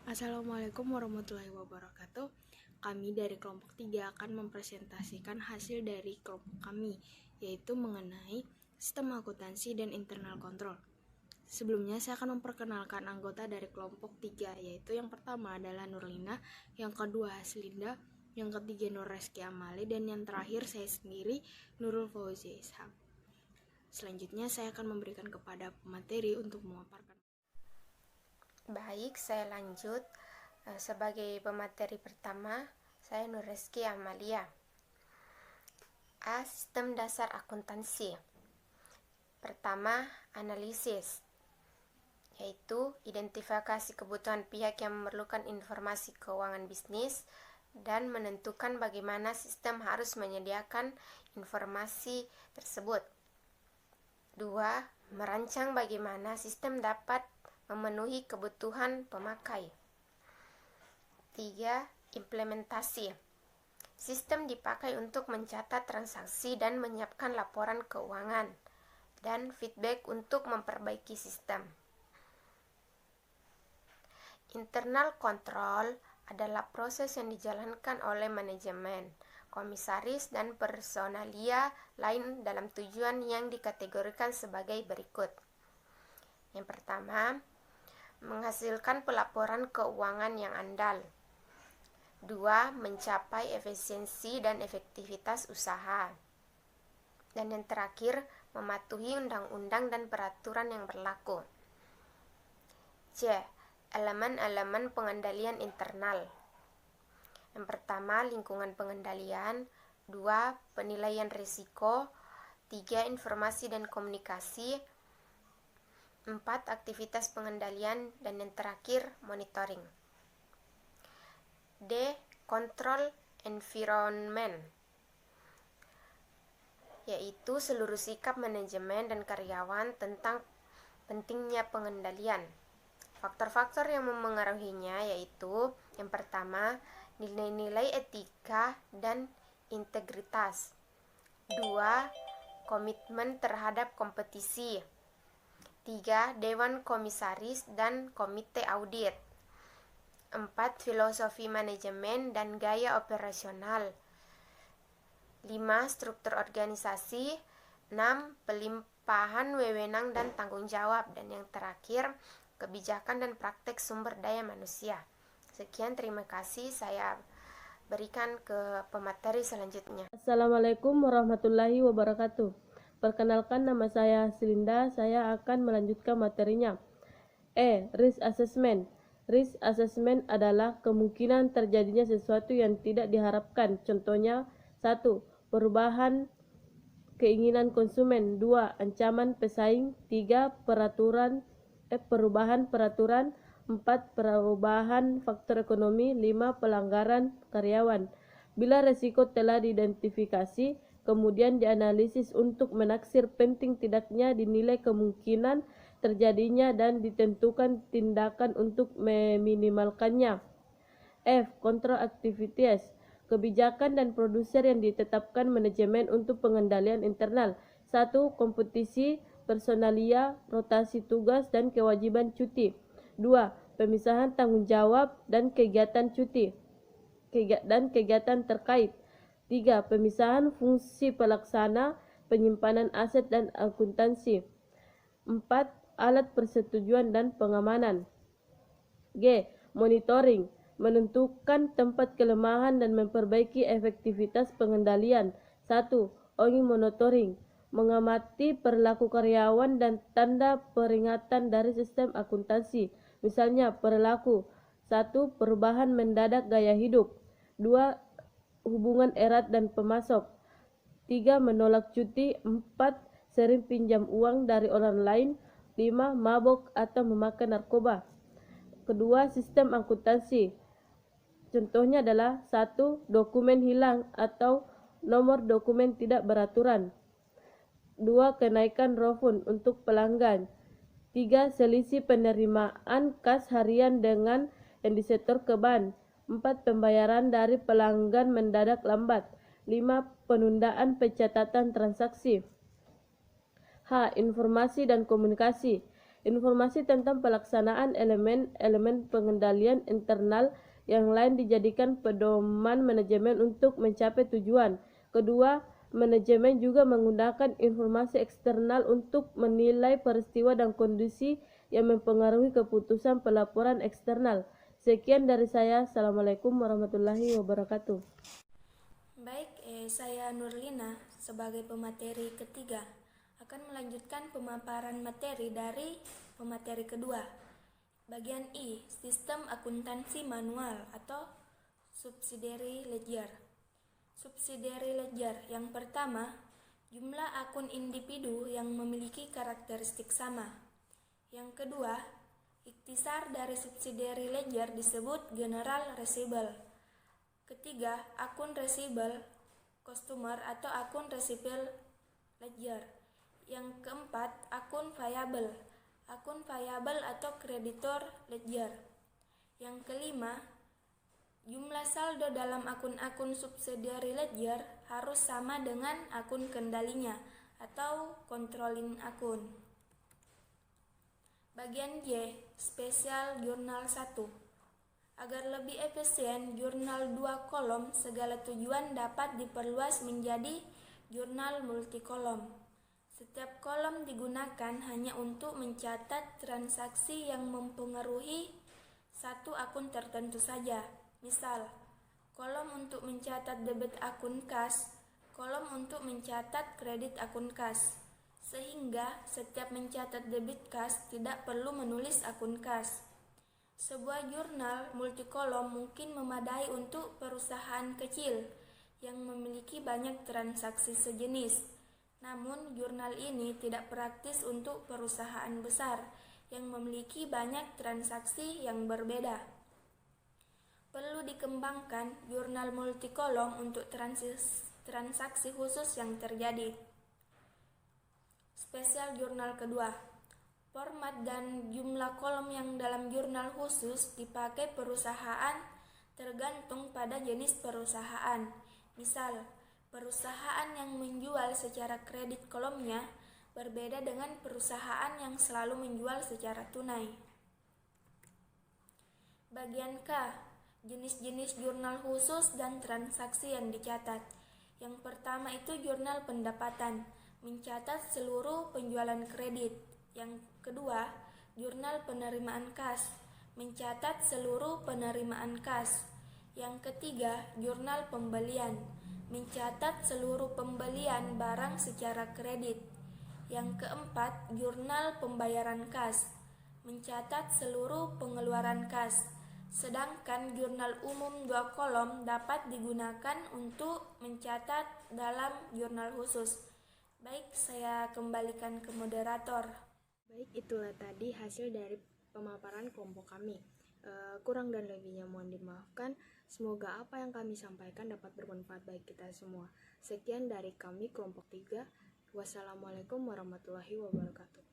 Assalamualaikum warahmatullahi wabarakatuh. Kami dari kelompok 3 akan mempresentasikan hasil dari kelompok kami, yaitu mengenai sistem akuntansi dan internal control. Sebelumnya saya akan memperkenalkan anggota dari kelompok 3, yaitu yang pertama adalah Nurlina, yang kedua Haslinda, yang ketiga Nur Reski Amali, dan yang terakhir saya sendiri, Nurul Fauzi Isham. Selanjutnya saya akan memberikan kepada pemateri untuk memaparkan. Baik, saya lanjut. Sebagai pemateri pertama, saya Nur Reski Amalia. Sistem dasar akuntansi. Pertama, analisis, yaitu identifikasi kebutuhan pihak yang memerlukan informasi keuangan bisnis dan menentukan bagaimana sistem harus menyediakan informasi tersebut. 2. Merancang bagaimana sistem dapat memenuhi kebutuhan pemakai. 3. Implementasi. Sistem dipakai untuk mencatat transaksi dan menyiapkan laporan keuangan dan feedback untuk memperbaiki sistem. Internal control adalah proses yang dijalankan oleh manajemen, komisaris, dan personalia lain dalam tujuan yang dikategorikan sebagai berikut. Yang pertama, menghasilkan pelaporan keuangan yang andal. 2. Mencapai efisiensi dan efektivitas usaha. Dan yang terakhir, mematuhi undang-undang dan peraturan yang berlaku. C. Elemen-elemen pengendalian internal. Yang pertama, lingkungan pengendalian. 2. Penilaian risiko. 3. Informasi dan komunikasi. 4. Aktivitas pengendalian, dan yang terakhir, monitoring. D. Control environment, yaitu seluruh sikap manajemen dan karyawan tentang pentingnya pengendalian. Faktor-faktor yang memengaruhinya yaitu yang pertama, nilai-nilai etika dan integritas. 2. Komitmen terhadap kompetisi. 3. Dewan komisaris dan komite audit. 4. Filosofi manajemen dan gaya operasional. 5. Struktur organisasi. 6. Pelimpahan wewenang dan tanggung jawab. Dan yang terakhir, kebijakan dan praktek sumber daya manusia. Sekian, terima kasih. Saya berikan ke pemateri selanjutnya. Assalamualaikum warahmatullahi wabarakatuh. Perkenalkan, nama saya Haslinda. Saya akan melanjutkan materinya. Risk assessment. Risk assessment adalah kemungkinan terjadinya sesuatu yang tidak diharapkan. Contohnya, 1. Perubahan keinginan konsumen. 2. Ancaman pesaing. 3. Perubahan peraturan. 4. Perubahan faktor ekonomi. 5. Pelanggaran karyawan. Bila resiko telah diidentifikasi, kemudian dianalisis untuk menaksir penting tidaknya, dinilai kemungkinan terjadinya, dan ditentukan tindakan untuk meminimalkannya. F. Control activities. Kebijakan dan produser yang ditetapkan manajemen untuk pengendalian internal. 1. Kompetisi, personalia, rotasi tugas, dan kewajiban cuti. 2. Pemisahan tanggung jawab dan kegiatan cuti dan kegiatan terkait. 3. Pemisahan fungsi pelaksana, penyimpanan aset, dan akuntansi. 4. Alat persetujuan dan pengamanan. G. Monitoring. Menentukan tempat kelemahan dan memperbaiki efektivitas pengendalian. 1. Ongoing monitoring. Mengamati perilaku karyawan dan tanda peringatan dari sistem akuntansi. Misalnya, perilaku 1. Perubahan mendadak gaya hidup. 2. Hubungan erat dan pemasok. 3. Menolak cuti. 4. Sering pinjam uang dari orang lain. 5. Mabok atau memakan narkoba. Kedua, sistem akuntansi. Contohnya adalah 1. Dokumen hilang atau nomor dokumen tidak beraturan. 2. Kenaikan refund untuk pelanggan. 3. Selisih penerimaan kas harian dengan yang disetor ke bank. 4. Pembayaran dari pelanggan mendadak lambat. 5. Penundaan pencatatan transaksi. H. Informasi dan komunikasi. Informasi tentang pelaksanaan elemen-elemen pengendalian internal yang lain dijadikan pedoman manajemen untuk mencapai tujuan. Kedua, manajemen juga menggunakan informasi eksternal untuk menilai peristiwa dan kondisi yang mempengaruhi keputusan pelaporan eksternal. Sekian dari saya. Assalamualaikum warahmatullahi wabarakatuh. Baik, saya Nurlina sebagai pemateri ketiga akan melanjutkan pemaparan materi dari pemateri kedua. Bagian I, sistem akuntansi manual atau subsidiary ledger. Subsidiary ledger yang pertama, jumlah akun individu yang memiliki karakteristik sama. Yang kedua, ikhtisar dari subsidiary ledger disebut general receivable. Ketiga, akun receivable customer atau akun receivable ledger. Yang keempat, akun payable atau creditor ledger. Yang kelima, jumlah saldo dalam akun-akun subsidiary ledger harus sama dengan akun kendalinya atau controlling akun. Bagian J, spesial jurnal 1. Agar lebih efisien, jurnal 2 kolom segala tujuan dapat diperluas menjadi jurnal multikolom. Setiap kolom digunakan hanya untuk mencatat transaksi yang mempengaruhi satu akun tertentu saja. Misal, kolom untuk mencatat debit akun kas, kolom untuk mencatat kredit akun kas. Sehingga setiap mencatat debit kas tidak perlu menulis akun kas. Sebuah jurnal multikolom mungkin memadai untuk perusahaan kecil yang memiliki banyak transaksi sejenis. Namun, jurnal ini tidak praktis untuk perusahaan besar yang memiliki banyak transaksi yang berbeda. Perlu dikembangkan jurnal multikolom untuk transaksi khusus yang terjadi. Spesial jurnal kedua. Format dan jumlah kolom yang dalam jurnal khusus dipakai perusahaan tergantung pada jenis perusahaan. Misal, perusahaan yang menjual secara kredit kolomnya berbeda dengan perusahaan yang selalu menjual secara tunai. Bagian K, jenis-jenis jurnal khusus dan transaksi yang dicatat. Yang pertama itu jurnal pendapatan, mencatat seluruh penjualan kredit. Yang kedua, jurnal penerimaan kas, mencatat seluruh penerimaan kas. Yang ketiga, jurnal pembelian, mencatat seluruh pembelian barang secara kredit. Yang keempat, jurnal pembayaran kas, mencatat seluruh pengeluaran kas. Sedangkan jurnal umum 2 kolom dapat digunakan untuk mencatat dalam jurnal khusus. Baik, saya kembalikan ke moderator. Baik, itulah tadi hasil dari pemaparan kelompok kami. Kurang dan lebihnya mohon dimaafkan. Semoga apa yang kami sampaikan dapat bermanfaat bagi kita semua. Sekian dari kami kelompok 3. Wassalamualaikum warahmatullahi wabarakatuh.